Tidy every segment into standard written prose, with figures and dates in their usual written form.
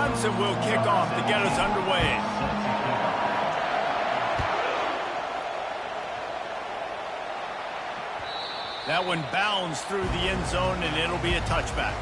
Clemson will kick off to get us underway. That one bounds through the end zone, and it'll be a touchback.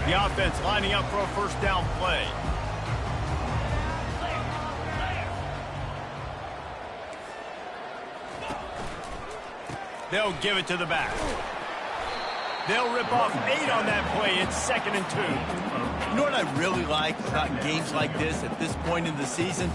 The offense lining up for a first down play. They'll give it to the back. They'll rip off 8 on that play. It's 2nd and 2. You know what I really like about games like this at this point in the season?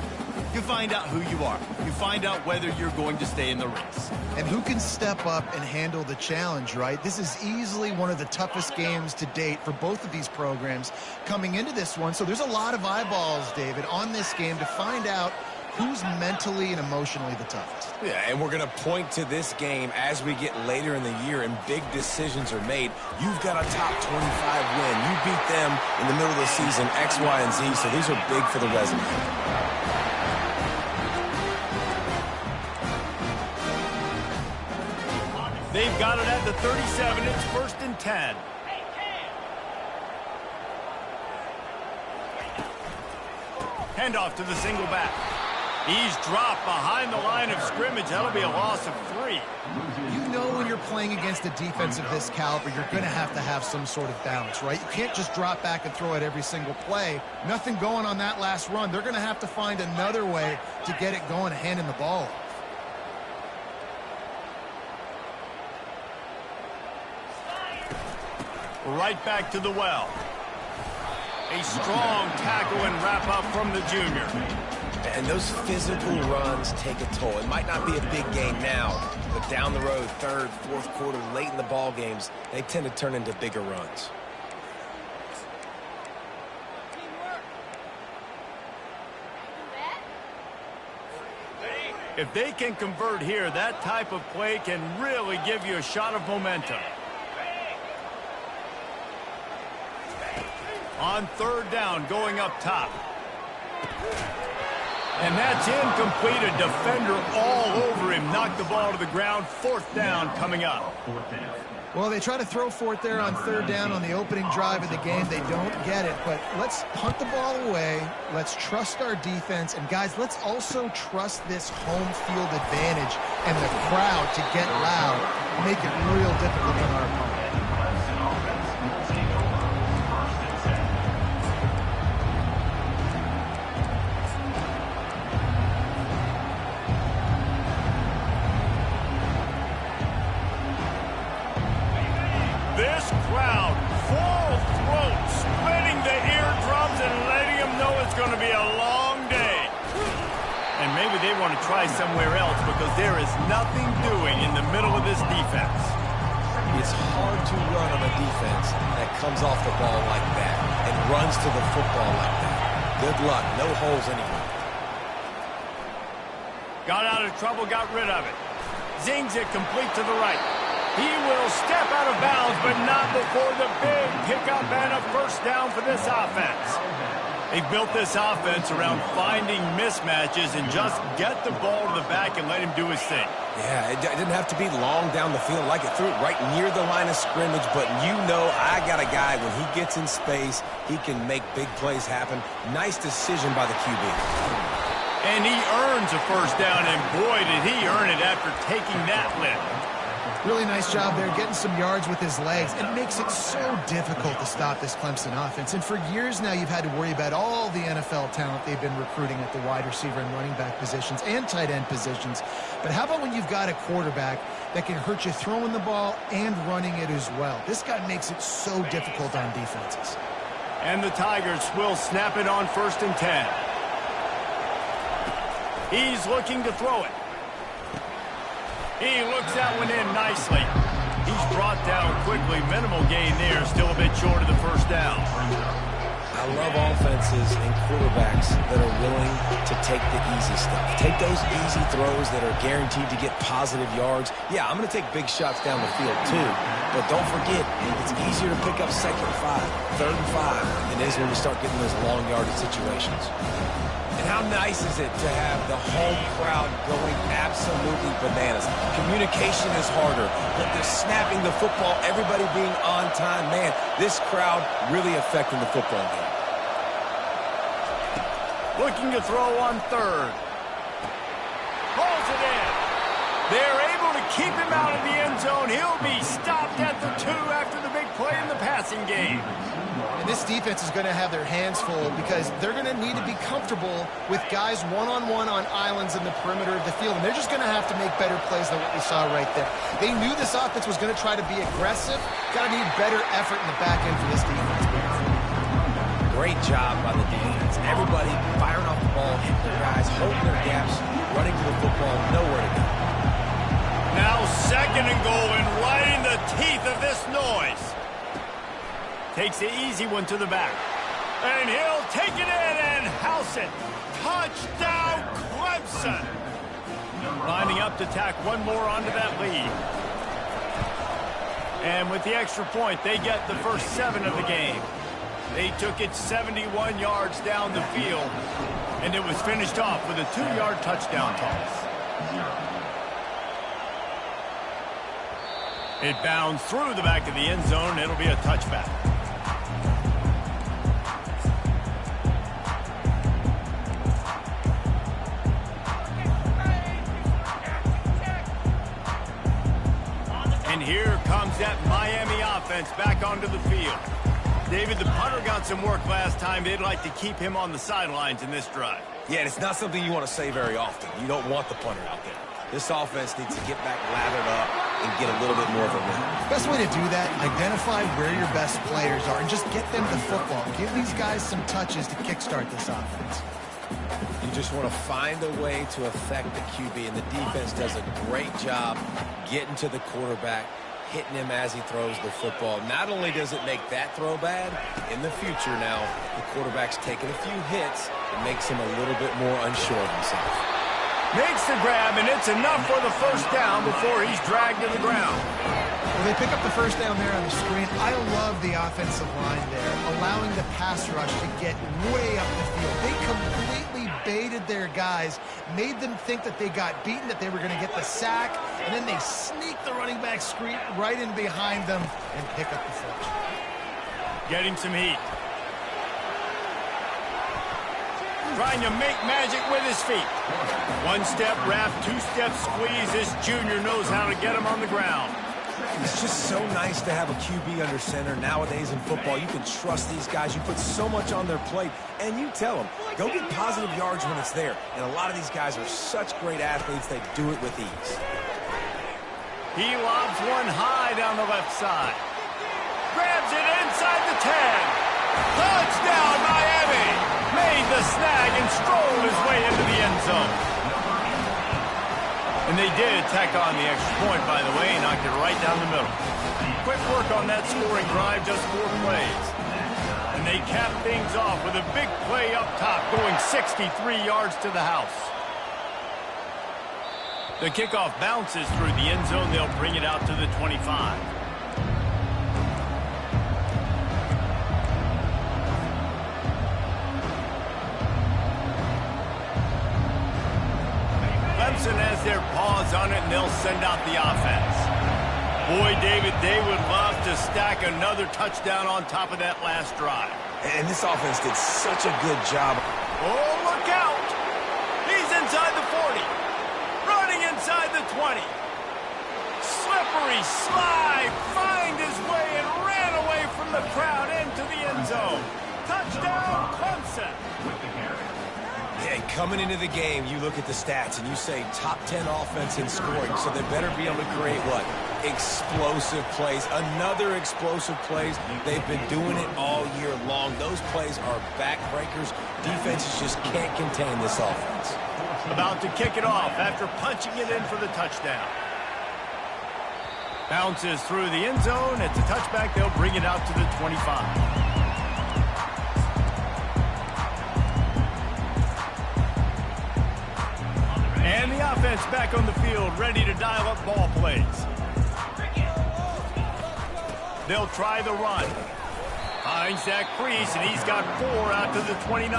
You find out who you are. You find out whether you're going to stay in the race. And who can step up and handle the challenge, right? This is easily one of the toughest games to date for both of these programs coming into this one. So there's a lot of eyeballs, David, on this game to find out who's mentally and emotionally the toughest. Yeah, and we're going to point to this game as we get later in the year and big decisions are made. You've got a top 25 win. You beat them in the middle of the season, X, Y, and Z, so these are big for the resume. They've got it at the 37. It's 1st and 10. Handoff to the single back. He's dropped behind the line of scrimmage. That'll be a loss of 3. You know when you're playing against a defense of this caliber, you're going to have some sort of balance, right? You can't just drop back and throw it every single play. Nothing going on that last run. They're going to have to find another way to get it going, handing the ball off. Right back to the well. A strong tackle and wrap up from the junior. And those physical runs take a toll. It might not be a big game now, but down the road, 3rd, 4th quarter, late in the ball games, they tend to turn into bigger runs. If they can convert here, that type of play can really give you a shot of momentum. On 3rd down, going up top. And that's incomplete. A defender all over him. Knocked the ball to the ground. 4th down coming up. Well, they try to throw for it there on 3rd down on the opening drive of the game. They don't get it, but let's punt the ball away. Let's trust our defense. And, guys, let's also trust this home field advantage and the crowd to get loud, make it real difficult on our opponent. This crowd, full throat, splitting the eardrums and letting them know it's going to be a long day. And maybe they want to try somewhere else because there is nothing doing in the middle of this defense. It's hard to run on a defense that comes off the ball like that and runs to the football like that. Good luck. No holes anywhere. Got out of trouble, got rid of it. Zings it complete to the right. He will step out of bounds, but not before the big pickup and a first down for this offense. They've built this offense around finding mismatches and just get the ball to the back and let him do his thing. Yeah, it didn't have to be long down the field. Like it threw it right near the line of scrimmage, but you know I got a guy, when he gets in space, he can make big plays happen. Nice decision by the QB. And he earns a first down, and boy, did he earn it after taking that lift. Really nice job there, getting some yards with his legs. It makes it so difficult to stop this Clemson offense. And for years now, you've had to worry about all the NFL talent they've been recruiting at the wide receiver and running back positions and tight end positions. But how about when you've got a quarterback that can hurt you throwing the ball and running it as well? This guy makes it so difficult on defenses. And the Tigers will snap it on 1st and 10. He's looking to throw it. He looks that one in nicely. He's brought down quickly. Minimal gain there. Still a bit short of the first down. I love offenses and quarterbacks that are willing to take the easy stuff. Take those easy throws that are guaranteed to get positive yards. Yeah, I'm going to take big shots down the field too, but don't forget, it's easier to pick up 2nd and 5, 3rd and 5 than it is when you start getting those long yardage situations. And how nice is it to have the home crowd going absolutely bananas? Communication is harder, but they're snapping the football, everybody being on time. Man, this crowd really affecting the football game. Looking to throw on 3rd. Pulls it in. They're able to keep him out of the end zone. He'll be stopped at the 2 after the big play in the passing game. And this defense is going to have their hands full because they're going to need to be comfortable with guys one-on-one on islands in the perimeter of the field. And they're just going to have to make better plays than what we saw right there. They knew this offense was going to try to be aggressive. Got to need better effort in the back end for this defense. Great job by the defense. Everybody firing off the ball, hitting their guys, holding their gaps, running to the football, nowhere to go. Now 2nd and goal, and right in the teeth of this noise. Takes the easy one to the back. And he'll take it in and house it. Touchdown, Clemson. Lining up to tack one more onto that lead. And with the extra point, they get the first 7 of the game. They took it 71 yards down the field, and it was finished off with a 2-yard touchdown toss. It bounds through the back of the end zone. It'll be a touchback. And here comes that Miami offense back onto the field. David, the punter got some work last time. They'd like to keep him on the sidelines in this drive. Yeah, and it's not something you want to say very often. You don't want the punter out there. This offense needs to get back lathered up and get a little bit more of a rhythm. Best way to do that, identify where your best players are and just get them the football. Give these guys some touches to kickstart this offense. You just want to find a way to affect the QB, and the defense does a great job getting to the quarterback, hitting him as he throws the football. Not only does it make that throw bad, in the future now, the quarterback's taking a few hits. It makes him a little bit more unsure of himself. Makes the grab, and it's enough for the first down before he's dragged to the ground. Well, they pick up the first down there on the screen. I love the offensive line there, allowing the pass rush to get way up the field. They completely baited their guys, made them think that they got beaten, that they were going to get the sack, and then they sneak the running back screen right in behind them and pick up the first. Getting some heat. Trying to make magic with his feet. One step wrap, 2 step squeeze. This junior knows how to get him on the ground. It's just so nice to have a QB under center nowadays in football. You can trust these guys. You put so much on their plate, and you tell them, go get positive yards when it's there. And a lot of these guys are such great athletes, they do it with ease. He lobs one high down the left side. Grabs it inside the 10. Touchdown, Miami! Made the snag and strolled his way into the end zone. And they did tack on the extra point, by the way, and knocked it right down the middle. Quick work on that scoring drive, just 4 plays. And they cap things off with a big play up top, going 63 yards to the house. The kickoff bounces through the end zone. They'll bring it out to the 25. Clemson has their paws on it, and they'll send out the offense. Boy, David, they would love to stack another touchdown on top of that last drive. And this offense did such a good job. Oh, look out! He's inside the 40. Running inside the 20. Slippery slide. Find his way and ran away from the crowd into the end zone. Touchdown, Clemson. Yeah, coming into the game, you look at the stats and you say top 10 offense in scoring, so they better be able to create what? Explosive plays. Another explosive plays. They've been doing it all year long. Those plays are backbreakers. Defenses just can't contain this offense. About to kick it off after punching it in for the touchdown. Bounces through the end zone. It's a touchback. They'll bring it out to the 25. And the offense back on the field, ready to dial up ball plays. They'll try the run. Finds that crease, and he's got 4 out to the 29.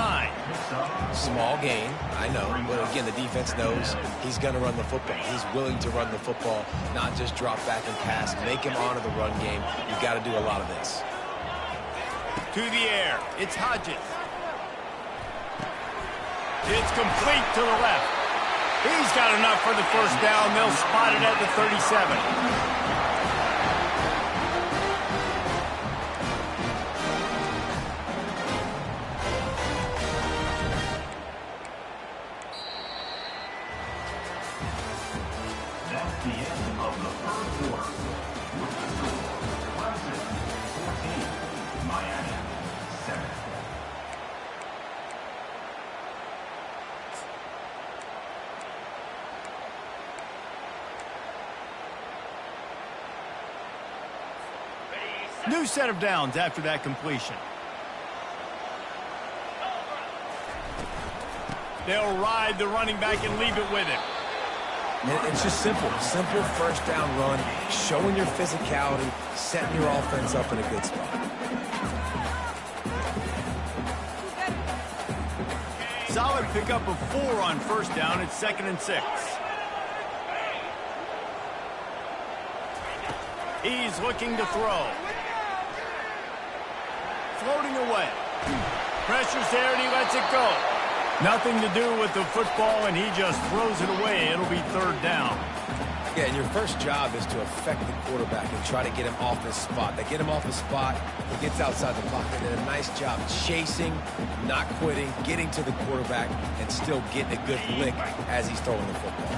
Small gain, I know. But again, the defense knows he's going to run the football. He's willing to run the football, not just drop back and pass. Make him honor the run game. You've got to do a lot of this. To the air. It's Hodges. It's complete to the left. He's got enough for the first down. They'll spot it at the 37. New set of downs after that completion. They'll ride the running back and leave it with him. And it's just simple first down run, showing your physicality, setting your offense up in a good spot. Solid pickup of 4 on first down. It's 2nd and 6. He's looking to throw. Floating away. Pressure's there, and he lets it go. Nothing to do with the football, and he just throws it away. It'll be 3rd down. Yeah, and your first job is to affect the quarterback and try to get him off his spot. They get him off his spot, he gets outside the pocket. They did a nice job chasing, not quitting, getting to the quarterback, and still getting a good lick as he's throwing the football.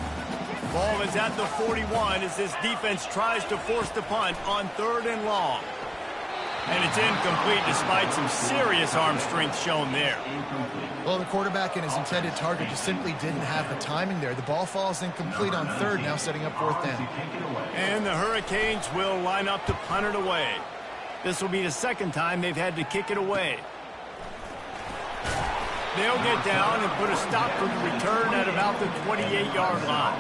Ball is at the 41 as this defense tries to force the punt on 3rd and long. And it's incomplete despite some serious arm strength shown there. Well, the quarterback and his intended target just simply didn't have the timing there. The ball falls incomplete on 3rd, now setting up 4th down. And the Hurricanes will line up to punt it away. This will be the 2nd time they've had to kick it away. They'll get down and put a stop for the return at about the 28-yard line.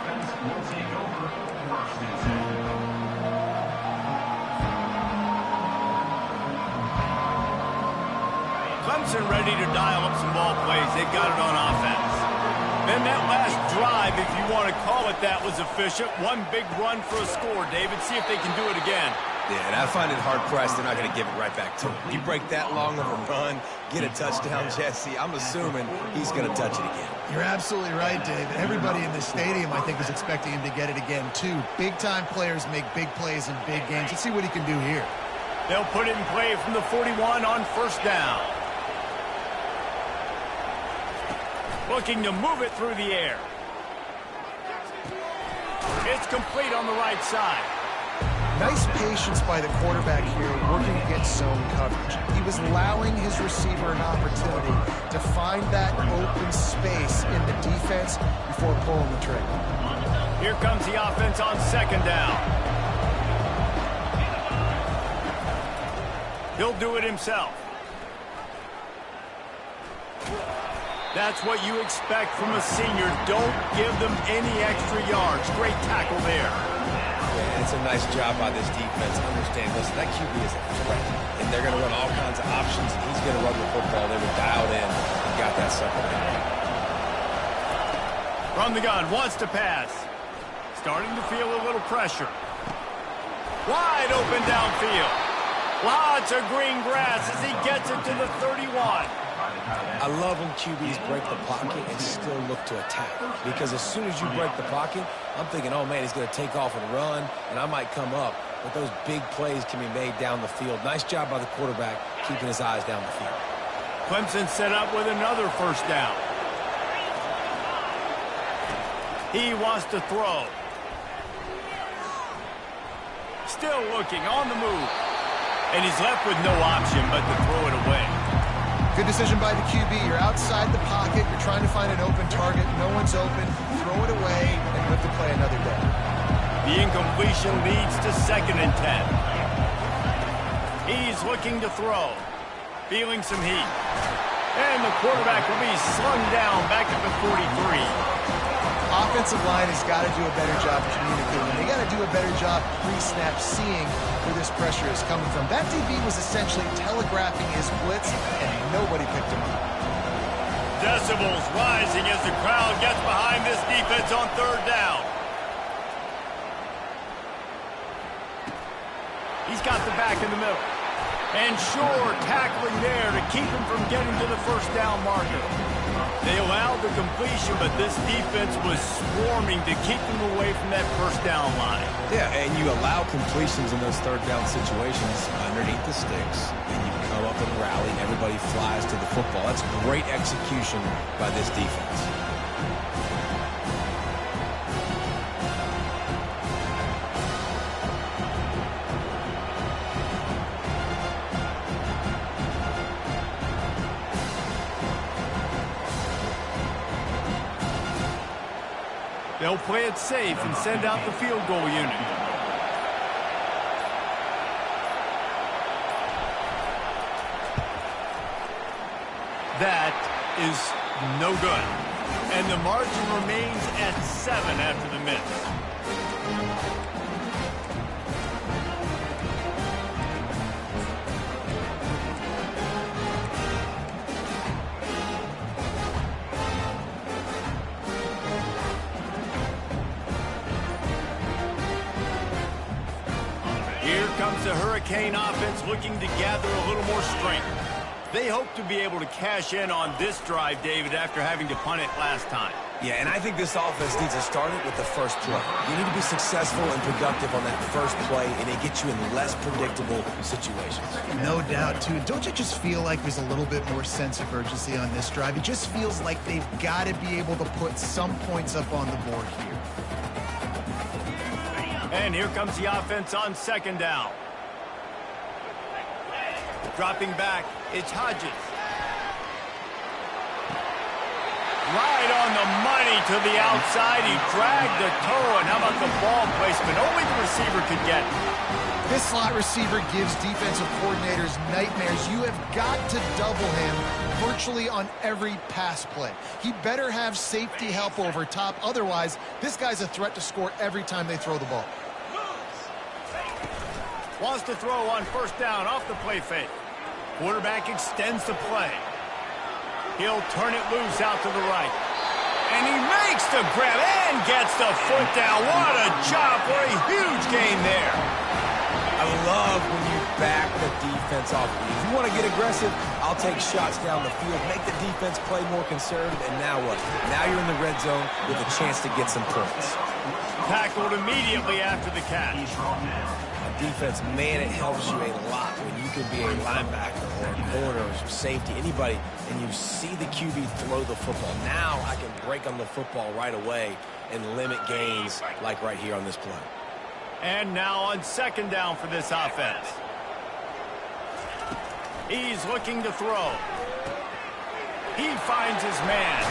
Clemson ready to dial up some ball plays. They've got it on offense. Then that last drive, if you want to call it that, was efficient. One big run for a score, David. See if they can do it again. Yeah, and I find it hard-pressed they're not going to give it right back to him. You break that long of a run, get a touchdown, Jesse, I'm assuming he's going to touch it again. You're absolutely right, David. Everybody in this stadium, I think, is expecting him to get it again, too. Big-time players make big plays in big games. Let's see what he can do here. They'll put it in play from the 41 on first down. Looking to move it through the air. It's complete on the right side. Nice patience by the quarterback here, working against zone coverage. He was allowing his receiver an opportunity to find that open space in the defense before pulling the trigger. Here comes the offense on 2nd down. He'll do it himself. That's what you expect from a senior. Don't give them any extra yards. Great tackle there. Yeah, it's a nice job by this defense. Understand, listen, that QB is a threat, and they're going to run all kinds of options, and he's going to run the football. They were dialed in and got that sucker down. From the gun, wants to pass. Starting to feel a little pressure. Wide open downfield. Lots of green grass as he gets it to the 31. I love when QBs break the pocket and still look to attack. Because as soon as you break the pocket, I'm thinking, oh, man, he's going to take off and run, and I might come up. But those big plays can be made down the field. Nice job by the quarterback keeping his eyes down the field. Clemson set up with another first down. He wants to throw. Still looking on the move. And he's left with no option but to throw it away. Good decision by the QB. You're outside the pocket. You're trying to find an open target. No one's open. Throw it away and live to play another day. The incompletion leads to 2nd and 10. He's looking to throw. Feeling some heat. And the quarterback will be slung down back at the 43. offensive line has got to do a better job communicating. They got to do a better job pre-snap seeing where this pressure is coming from. That DB was essentially telegraphing his blitz, and nobody picked him up. Decibels rising as the crowd gets behind this defense on third down. He's got the back in the middle. And sure, tackling there to keep him from getting to the first down marker. They allowed the completion, but this defense was swarming to keep them away from that first down line. Yeah, and you allow completions in those third down situations underneath the sticks, and you come up and rally, and everybody flies to the football. That's great execution by this defense. They'll play it safe and send out the field goal unit. That is no good. And the margin remains at 7 after the miss. Here comes the Hurricane offense looking to gather a little more strength. They hope to be able to cash in on this drive, David, after having to punt it last time. Yeah, and I think this offense needs to start it with the first play. You need to be successful and productive on that first play, and it gets you in less predictable situations. No doubt, too. Don't you just feel like there's a little bit more sense of urgency on this drive? It just feels like they've got to be able to put some points up on the board here. And here comes the offense on second down. Dropping back, it's Hodges. Right on the money to the outside. He dragged the toe, and how about the ball placement? Only the receiver could get it. This slot receiver gives defensive coordinators nightmares. You have got to double him virtually on every pass play. He better have safety help over top. Otherwise, this guy's a threat to score every time they throw the ball. Wants to throw on first down off the play fake. Quarterback extends the play. He'll turn it loose out to the right. And he makes the grab and gets the foot down. What a job for a huge gain there. I love when you back the defense off. If you want to get aggressive, I'll take shots down the field, make the defense play more conservative, and now what? Now you're in the red zone with a chance to get some points. Tackled immediately after the catch. Defense, man, it helps you a lot when you can be a linebacker or a corner or safety, anybody, and you see the QB throw the football. Now I can break on the football right away and limit gains like right here on this play. And now on second down for this offense. He's looking to throw. He finds his man.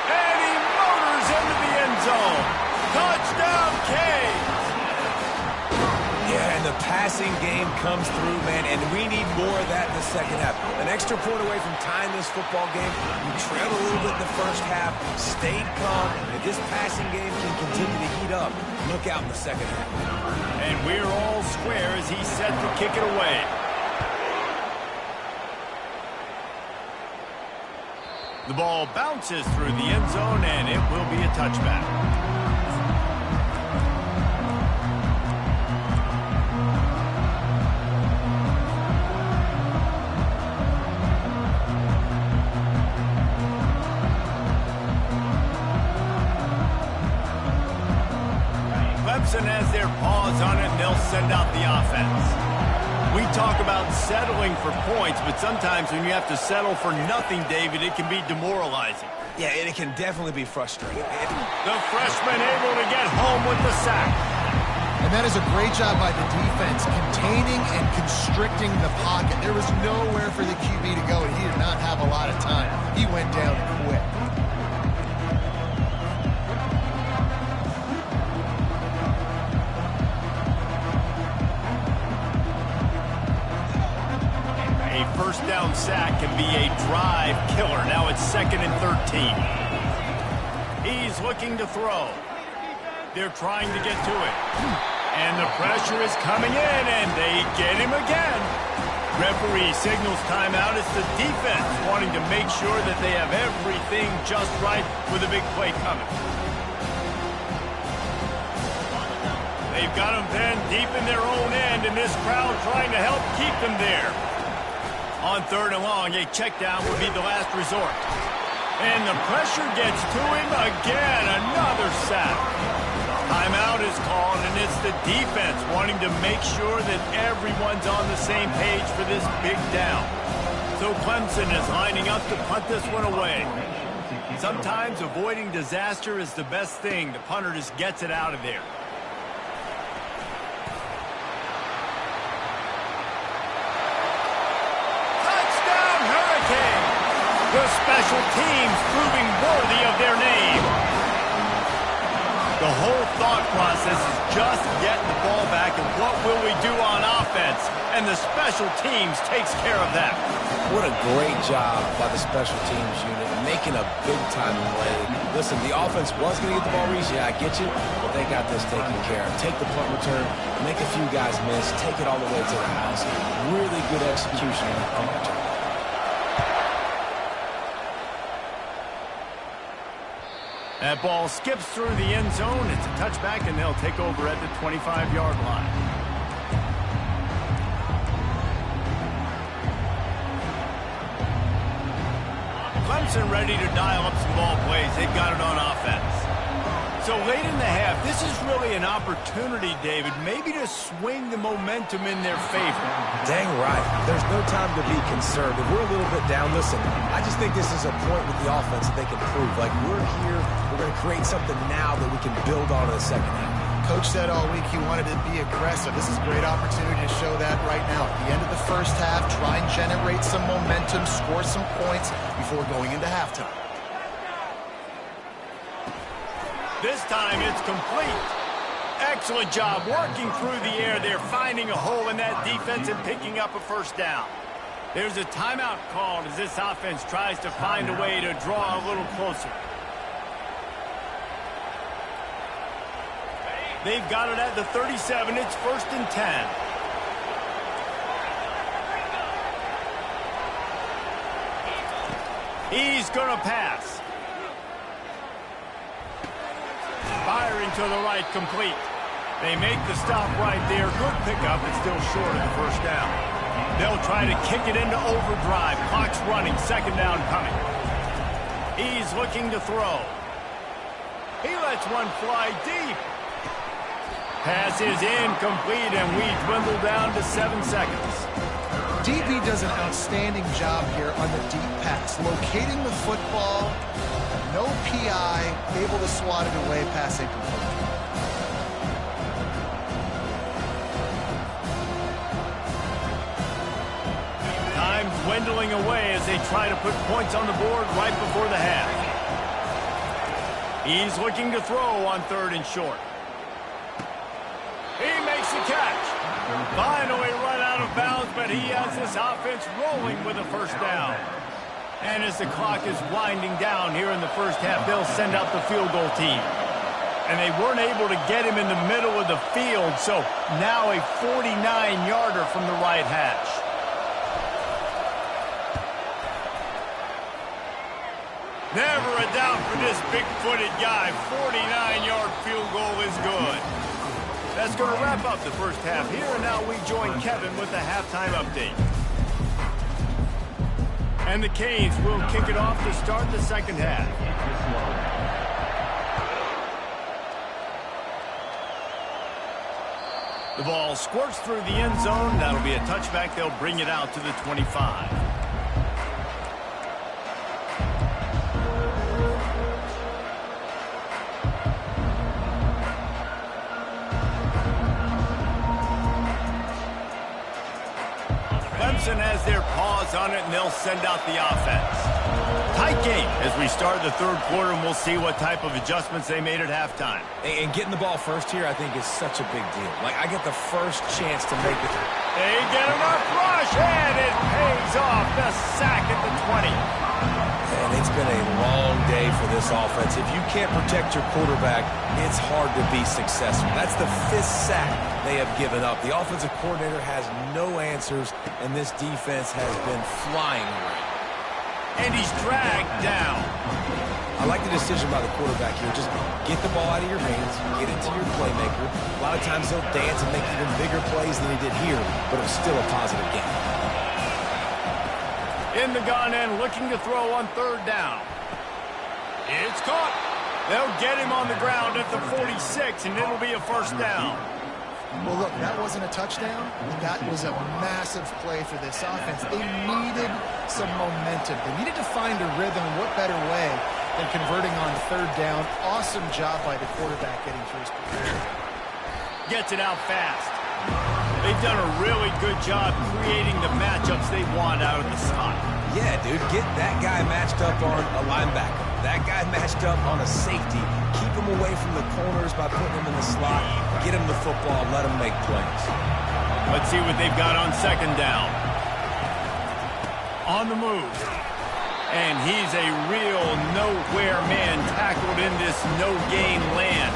And he motors into the end zone. Touchdown, Canes! Yeah, and the passing game comes through, man, and we need more of that in the second half. An extra point away from tying this football game. We trailed a little bit in the first half, stayed calm. If this passing game can continue to heat up, look out in the second half. And we're all square as he's set to kick it away. The ball bounces through the end zone, and it will be a touchback. Clemson has their paws on it, and they'll send out the offense. We talk about settling for points, but sometimes when you have to settle for nothing, David, it can be demoralizing. Yeah, and it can definitely be frustrating. The freshman able to get home with the sack. And that is a great job by the defense, containing and constricting the pocket. There was nowhere for the QB to go, and he did not have a lot of time. He went down quick. First down sack can be a drive killer. Now it's 2nd and 13. He's He's looking to throw. They're trying to get to it. And the pressure is coming in, and they get him again. Referee signals timeout. It's the defense wanting to make sure that they have everything just right with a big play coming. They've got them then deep in their own end, and this crowd trying to help keep them there. On 3rd and long, a check down would be the last resort. And the pressure gets to him again. Another sack. Timeout is called, and it's the defense wanting to make sure that everyone's on the same page for this big down. So Clemson is lining up to punt this one away. Sometimes avoiding disaster is the best thing. The punter just gets it out of there. Touchdown, Hurricane! The special teams proving worthy of their name. The whole thought process is just getting the ball back and what will we do on offense, and the special teams takes care of that. What a great job by the special teams unit, making a big-time play. Listen, the offense was going to get the ball reached, yeah, I get you, but they got this taken care of. Take the punt return, make a few guys miss, take it all the way to the house. Really good execution on the punt return. That ball skips through the end zone. It's a touchback, and they'll take over at the 25-yard line. Clemson ready to dial up some ball plays. They've got it on offense. So late in the half, this is really an opportunity, David, maybe to swing the momentum in their favor. Dang right. There's no time to be concerned. If we're a little bit down, listen, I just think this is a point with the offense that they can prove. Like, we're here, we're going to create something now that we can build on in the second half. Coach said all week he wanted to be aggressive. This is a great opportunity to show that right now. At the end of the first half, try and generate some momentum, score some points before going into halftime. This time it's complete. Excellent job working through the air. They're finding a hole in that defense and picking up a first down. There's a timeout called as this offense tries to find a way to draw a little closer. They've got it at the 37. It's 1st and 10. He's going to pass. Firing to the right, complete. They make the stop right there. Good pickup, but still short of the first down. They'll try to kick it into overdrive. Clock's running, 2nd down coming. He's looking to throw. He lets one fly deep. Pass is incomplete, and we dwindle down to 7 seconds. DB does an outstanding job here on the deep pass, locating the football. No PI, able to swat it away, pass incomplete. Time dwindling away as they try to put points on the board right before the half. He's looking to throw on 3rd and short. He makes the catch. Finally run out of bounds, but he has this offense rolling with a first down. And as the clock is winding down here in the first half, they'll send out the field goal team. And they weren't able to get him in the middle of the field, so now a 49-yarder from the right hash. Never a doubt for this big-footed guy. 49-yard field goal is good. That's going to wrap up the first half here, and now we join Kevin with the halftime update. And the Canes will kick it off to start the second half. The ball squirts through the end zone. That'll be a touchback. They'll bring it out to the 25. Clemson has their paws on it, and they'll send out the offense. Tight game as we start the 3rd quarter, and we'll see what type of adjustments they made at halftime. And getting the ball first here, I think, is such a big deal. Like, I get the first chance to make it. They get enough rush, and it pays off. The sack at the 20. And it's been a long day for this offense. If you can't protect your quarterback, it's hard to be successful. That's the 5th sack they have given up. The offensive coordinator has no answers, and this defense has been flying around. And he's dragged down. I like the decision by the quarterback here. Just get the ball out of your hands, get it to your playmaker. A lot of times he'll dance and make even bigger plays than he did here, but it was still a positive game. In the gun and looking to throw on 3rd down. It's caught. They'll get him on the ground at the 46, and it'll be a 1st down. Well, look, that wasn't a touchdown. That was a massive play for this offense. They needed some momentum. They needed to find a rhythm, and what better way than converting on 3rd down. Awesome job by the quarterback getting through his position. Gets it out fast. They've done a really good job creating the matchups they want out of the slot. Yeah, dude, get that guy matched up on a linebacker. That guy matched up on a safety. Keep him away from the corners by putting him in the slot. Get him the football, let him make plays. Let's see what they've got on 2nd down. On the move. And he's a real nowhere man tackled in this no-gain land.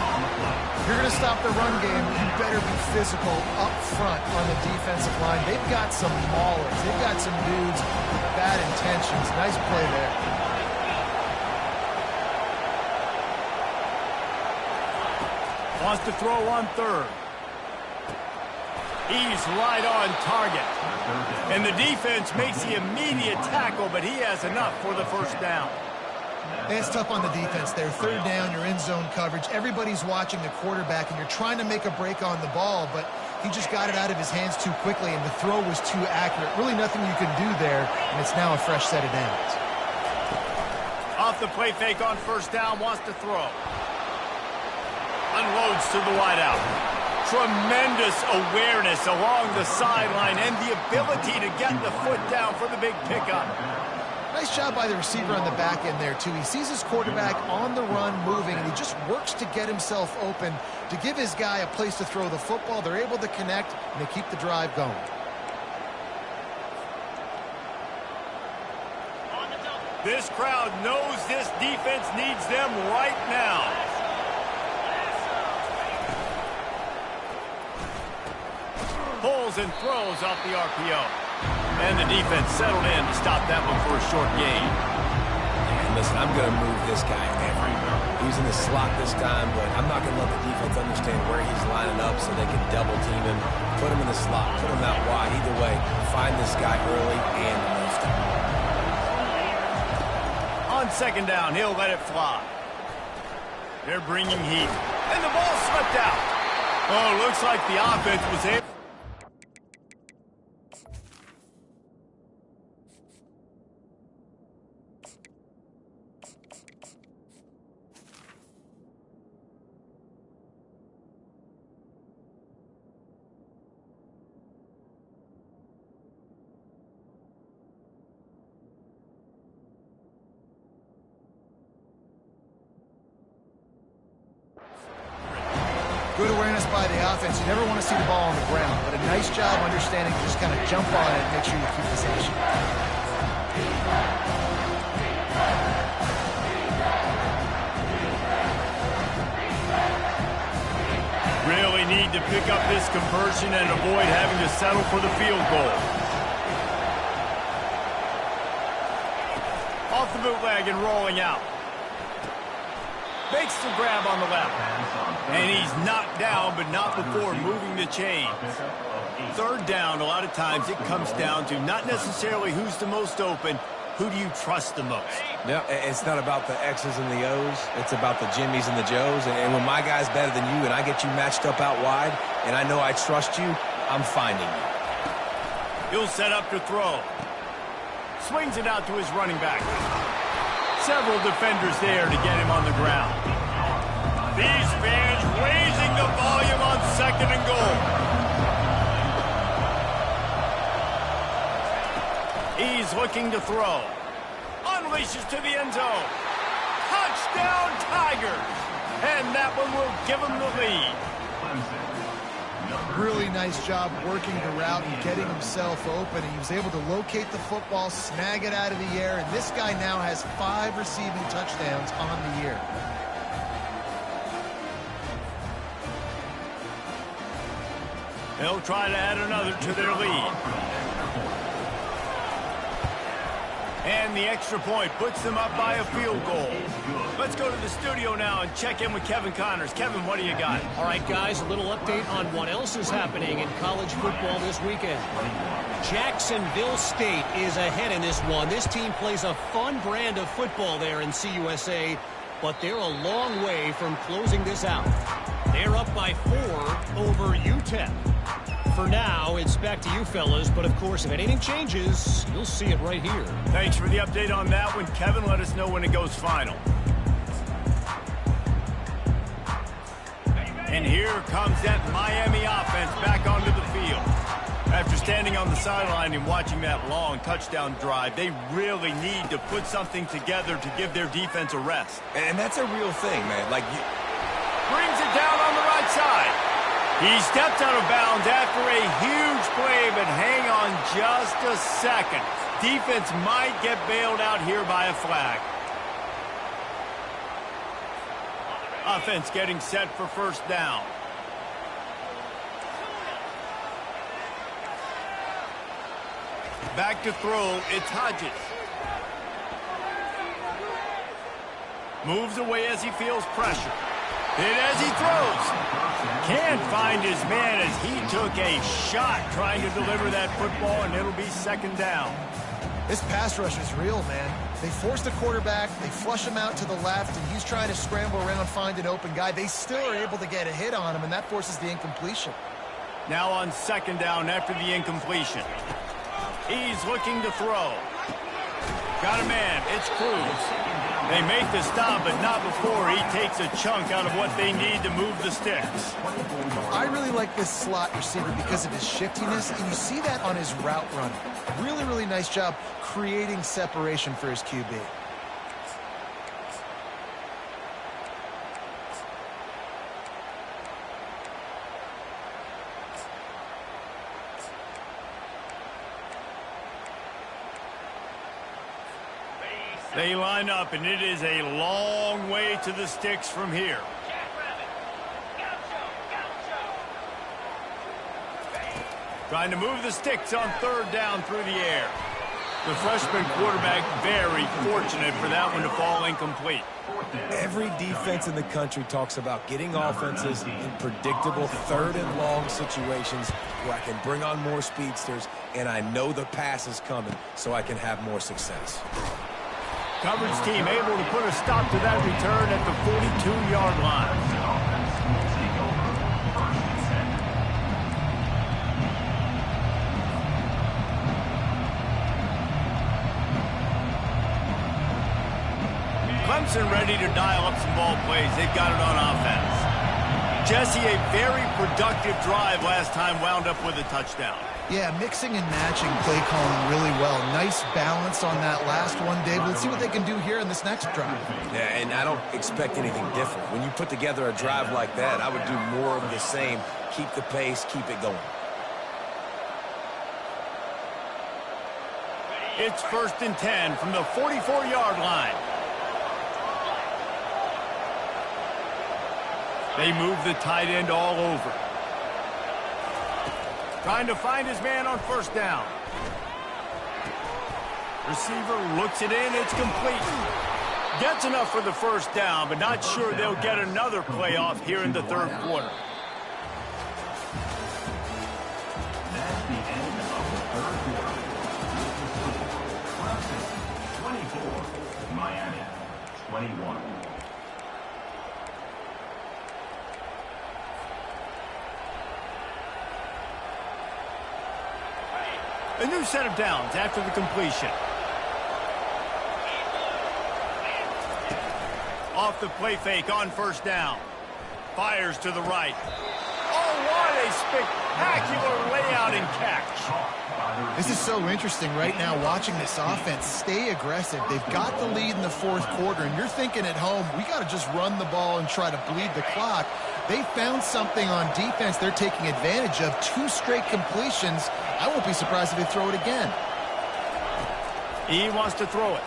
If you're going to stop the run game, you better be physical up front on the defensive line. They've got some maulers. They've got some dudes with bad intentions. Nice play there. Wants to throw on 3rd. He's right on target. And the defense makes the immediate tackle, but he has enough for the 1st down. It's tough on the defense there. 3rd down, you're in zone coverage. Everybody's watching the quarterback, and you're trying to make a break on the ball, but he just got it out of his hands too quickly, and the throw was too accurate. Really nothing you can do there, and it's now a fresh set of downs. Off the play fake on 1st down, wants to throw. Unloads to the wideout. Tremendous awareness along the sideline and the ability to get the foot down for the big pickup. Nice job by the receiver on the back end there, too. He sees his quarterback on the run moving, and he just works to get himself open to give his guy a place to throw the football. They're able to connect, and they keep the drive going. This crowd knows this defense needs them right now. Pulls and throws off the RPO. And the defense settled in to stop that one for a short gain. And listen, I'm going to move this guy everywhere. He's in the slot this time, but I'm not going to let the defense understand where he's lining up so they can double team him, put him in the slot, put him out wide. Either way, find this guy early and lift him. On 2nd down, he'll let it fly. They're bringing heat. And the ball slipped out. Oh, looks like the offense was able. Good awareness by the offense. You never want to see the ball on the ground, but a nice job understanding to just kind of jump on it and make sure you keep possession. Really need to pick up this conversion and avoid having to settle for the field goal. Off the bootleg and rolling out. Makes the grab on the left. And he's knocked down, but not before moving the chains. 3rd down, a lot of times it comes down to not necessarily who's the most open, who do you trust the most? Yeah, it's not about the X's and the O's. It's about the Jimmies and the Joes. And when my guy's better than you and I get you matched up out wide and I know I trust you, I'm finding you. He'll set up to throw. Swings it out to his running back. Several defenders there to get him on the ground. These fans raising the volume on 2nd and goal. He's looking to throw. Unleashes to the end zone. Touchdown, Tigers. And that one will give him the lead. really nice job working the route and getting himself open. He was able to locate the football, snag it out of the air, and this guy now has 5 receiving touchdowns on the year. They'll try to add another to their lead. And the extra point puts them up by a field goal. Let's go to the studio now and check in with Kevin Connors. Kevin, what do you got? All right, guys, a little update on what else is happening in college football this weekend. Jacksonville State is ahead in this one. This team plays a fun brand of football there in CUSA, but they're a long way from closing this out. They're up by 4 over UTEP. For now, it's back to you fellas, but of course, if anything changes, you'll see it right here. Thanks for the update on that one, Kevin. Let us know when it goes final. And here comes that Miami offense back onto the field. After standing on the sideline and watching that long touchdown drive, they really need to put something together to give their defense a rest. And that's a real thing, man. Brings it down on the right side. He stepped out of bounds after a huge play, but hang on just a second. Defense might get bailed out here by a flag. Offense getting set for first down. Back to throw, it's Hodges. Moves away as he feels pressure. Hit as he throws. Can't find his man as he took a shot trying to deliver that football, and it'll be second down. This pass rush is real, man. They force the quarterback, they flush him out to the left, and he's trying to scramble around, find an open guy. They still are able to get a hit on him, and that forces the incompletion. Now on second down after the incompletion. He's looking to throw. Got a man. It's Cruz. They make the stop, but not before he takes a chunk out of what they need to move the sticks. I really like this slot receiver because of his shiftiness, and you see that on his route run. Really, really nice job creating separation for his QB. They line up, and it is a long way to the sticks from here. Trying to move the sticks on third down through the air. The freshman quarterback very fortunate for that one to fall incomplete. Every defense in the country talks about getting offenses in predictable third and long situations where I can bring on more speedsters and I know the pass is coming so I can have more success. Coverage team able to put a stop to that return at the 42-yard line. Clemson ready to dial up some ball plays. They've got it on offense. Jesse, a very productive drive last time wound up with a touchdown. Yeah, mixing and matching play calling really well. Nice balance on that last one, Dave. Let's see what they can do here in this next drive. Yeah, and I don't expect anything different. When you put together a drive like that, I would do more of the same. Keep the pace, keep it going. It's 1st and 10 from the 44-yard line. They move the tight end all over. Trying to find his man on first down. Receiver looks it in. It's complete. Gets enough for the first down, but not sure they'll get another play off here in the third quarter. That's the end of the third quarter. 24, Miami, 21. A new set of downs after the completion. Off the play fake on first down. Fires to the right. Oh, what a spectacular layout and catch. This is so interesting right now watching this offense stay aggressive. They've got the lead in the fourth quarter, and you're thinking at home, we got to just run the ball and try to bleed the clock. They found something on defense they're taking advantage of. 2 straight completions. I won't be surprised if they throw it again. He wants to throw it.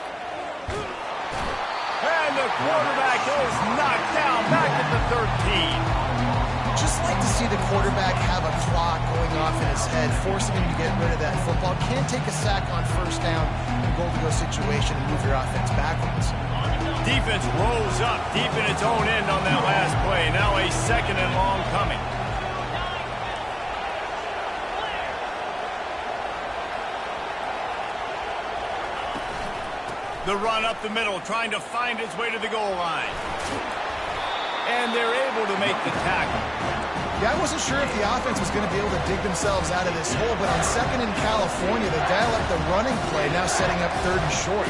And the quarterback is knocked down back at the 13. Just like to see the quarterback have a clock going off in his head, forcing him to get rid of that football. Can't take a sack on first down in a goal-to-go situation and move your offense backwards. Defense rolls up deep in its own end on that last play. Now a 2nd and long coming. The run up the middle, trying to find its way to the goal line. And they're able to make the tackle. Yeah, I wasn't sure if the offense was going to be able to dig themselves out of this hole, but on 2nd in California, they dial up the running play, now setting up 3rd and short.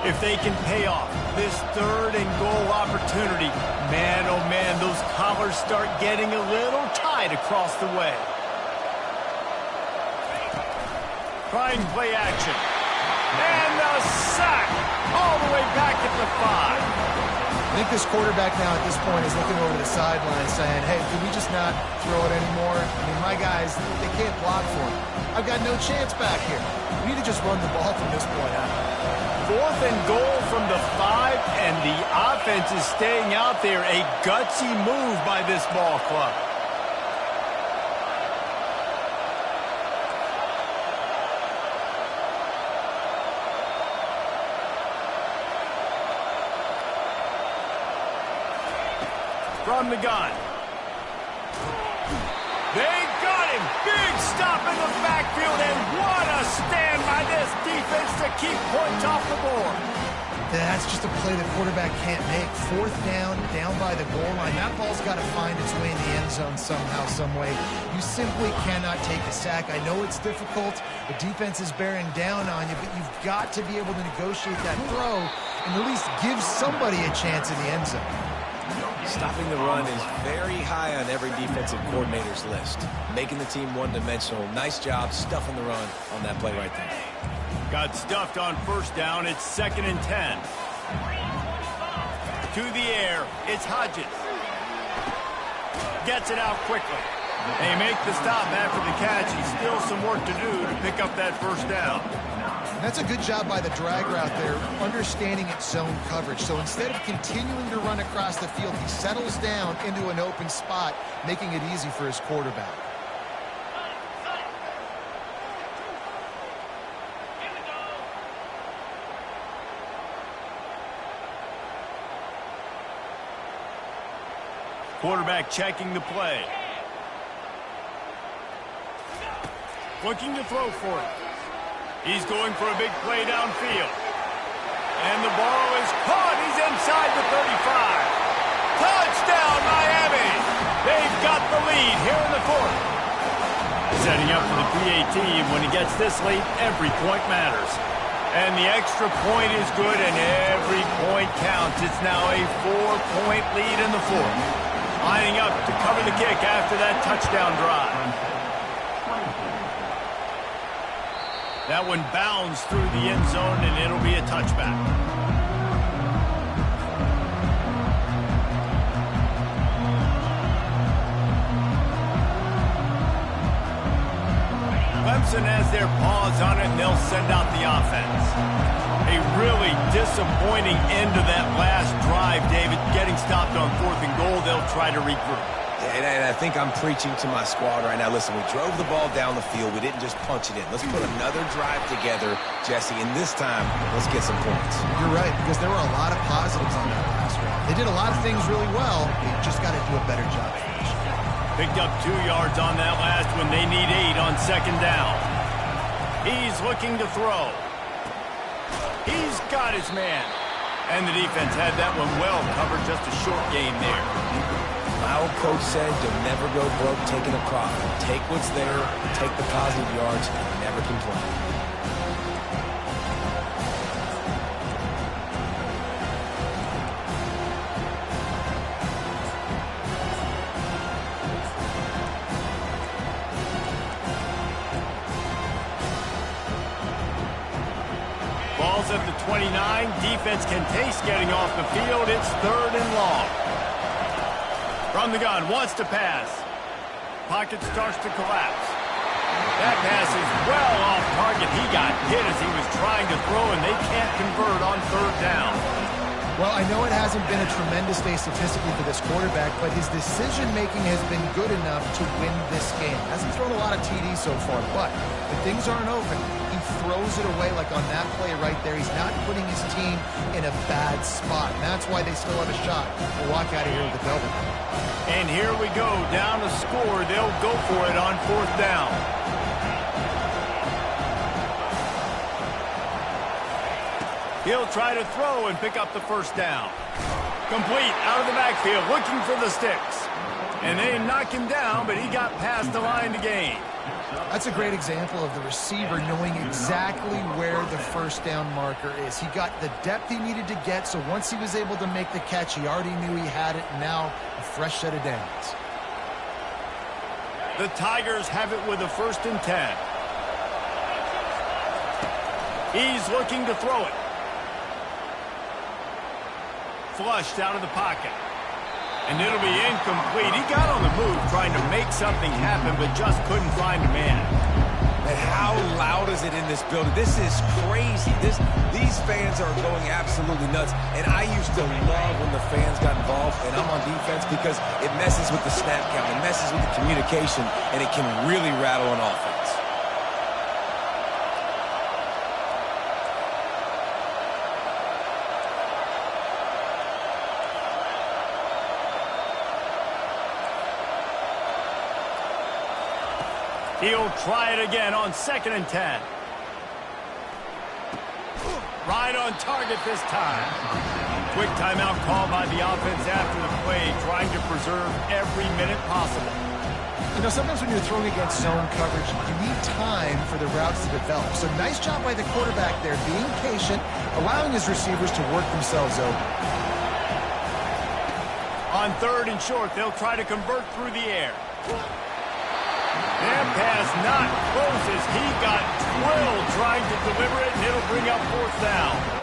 If they can pay off this 3rd and goal opportunity, man, oh man, those collars start getting a little tight across the way. Trying play action. And the sack all the way back at the 5. I think this quarterback now at this point is looking over the sideline saying, hey, can we just not throw it anymore? I mean, my guys, they can't block for him. I've got no chance back here. We need to just run the ball from this point on. 4th and goal from the 5, and the offense is staying out there. A gutsy move by this ball club. From the gun. They got him. Big stop in the backfield, and what a stand by this defense to keep points off the board. That's just a play the quarterback can't make. 4th down, down by the goal line. That ball's got to find its way in the end zone somehow, some way. You simply cannot take a sack. I know it's difficult. The defense is bearing down on you, but you've got to be able to negotiate that throw and at least give somebody a chance in the end zone. Stopping the run is very high on every defensive coordinator's list. Making the team one-dimensional. Nice job stuffing the run on that play right there. Got stuffed on 1st down. It's 2nd and 10. To the air. It's Hodges. Gets it out quickly. They make the stop after the catch. He's still some work to do to pick up that 1st down. That's a good job by the drag route there, understanding its zone coverage. So instead of continuing to run across the field, he settles down into an open spot, making it easy for his quarterback. Quarterback checking the play. Looking to throw for it. He's going for a big play downfield. And the ball is caught. He's inside the 35. Touchdown, Miami. They've got the lead here in the 4th. Setting up for the PAT. When he gets this lead, every point matters. And the extra point is good, and every point counts. It's now a 4-point lead in the 4th. Lining up to cover the kick after that touchdown drive. That one bounds through the end zone, and it'll be a touchback. Clemson has their paws on it, and they'll send out the offense. A really disappointing end to that last drive, David. Getting stopped on 4th and goal, they'll try to regroup. And I think I'm preaching to my squad right now. Listen, we drove the ball down the field. We didn't just punch it in. Let's put another drive together, Jesse, and this time, let's get some points. You're right, because there were a lot of positives on that last drive. They did a lot of things really well. They just got to do a better job finishing. Picked up 2 yards on that last one. They need 8 on 2nd down. He's looking to throw. He's got his man. And the defense had that one well covered. Just a short game there. My old coach said, you'll never go broke taking a profit. Take what's there, take the positive yards, and never complain. Ball's at the 29. Defense can taste getting off the field. It's 3rd and long. From the gun, wants to pass. Pocket starts to collapse. That pass is well off target. He got hit as he was trying to throw, and they can't convert on 3rd down. Well, I know it hasn't been a tremendous day statistically for this quarterback, but his decision-making has been good enough to win this game. Hasn't thrown a lot of TDs so far, but when things aren't open, he throws it away like on that play right there. He's not putting his team in a bad spot, and that's why they still have a shot to walk out of here with a double. And here we go, down a score. They'll go for it on 4th down. He'll try to throw and pick up the 1st down. Complete out of the backfield, looking for the sticks. And they knock him down, but he got past the line to gain. That's a great example of the receiver knowing exactly where the 1st down marker is. He got the depth he needed to get, so once he was able to make the catch, he already knew he had it. Now, a fresh set of downs. The Tigers have it with a 1st and 10. He's looking to throw it. Flushed out of the pocket. And it'll be incomplete. He got on the move trying to make something happen, but just couldn't find a man. And how loud is it in this building? This is crazy. These fans are going absolutely nuts. And I used to love when the fans got involved, and I'm on defense because it messes with the snap count. It messes with the communication, and it can really rattle an offense. He'll try it again on 2nd and 10. Right on target this time. Quick timeout call by the offense after the play, trying to preserve every minute possible. You know, sometimes when you're throwing against zone coverage, you need time for the routes to develop. So nice job by the quarterback there, being patient, allowing his receivers to work themselves open. On 3rd and short, they'll try to convert through the air. That pass not close as he got drilled trying to deliver it, and it'll bring up 4th down.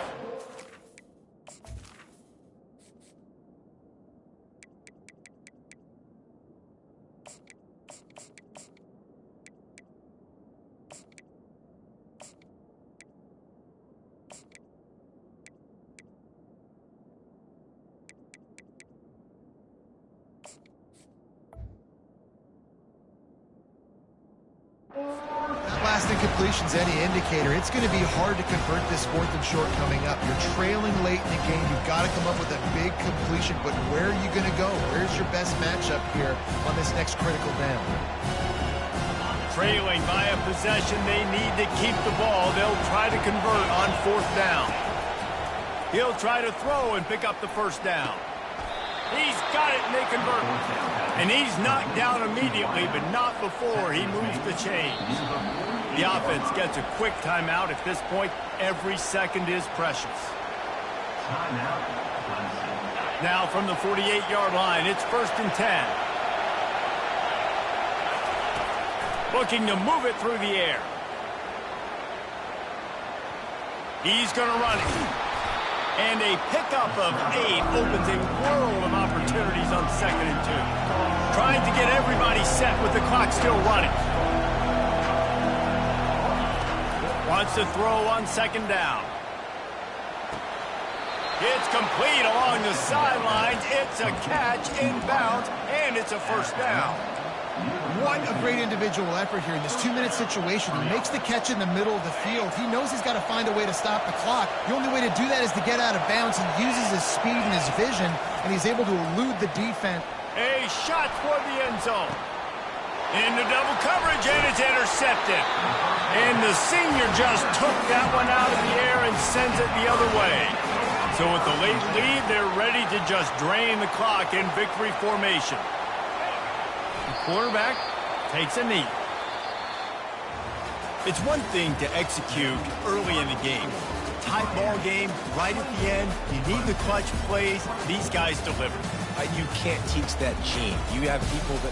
Last incompletion's any indicator. It's going to be hard to convert this 4th and short coming up. You're trailing late in the game. You've got to come up with a big completion, but where are you going to go? Where's your best matchup here on this next critical down? Trailing by a possession, they need to keep the ball. They'll try to convert on 4th down. He'll try to throw and pick up the 1st down. He's got it, and they convert. And he's knocked down immediately, but not before he moves the chains. The offense gets a quick timeout. At this point, every second is precious. Now from the 48-yard line, it's 1st and 10. Looking to move it through the air. He's going to run it. And a pickup of 8 opens a world of opportunities on 2nd and 2. Trying to get everybody set with the clock still running. Wants to throw on 2nd down. It's complete along the sidelines. It's a catch inbounds, and it's a 1st down. What a great individual effort here in this 2-minute situation. He makes the catch in the middle of the field. He knows he's got to find a way to stop the clock. The only way to do that is to get out of bounds. He uses his speed and his vision, and he's able to elude the defense. A shot for the end zone. Into double coverage, and it's intercepted. And the senior just took that one out of the air and sends it the other way. So with the late lead, they're ready to just drain the clock in victory formation. The quarterback takes a knee. It's one thing to execute early in the game. Tight ball game, right at the end, you need the clutch plays. These guys deliver. You can't teach that gene. You have people that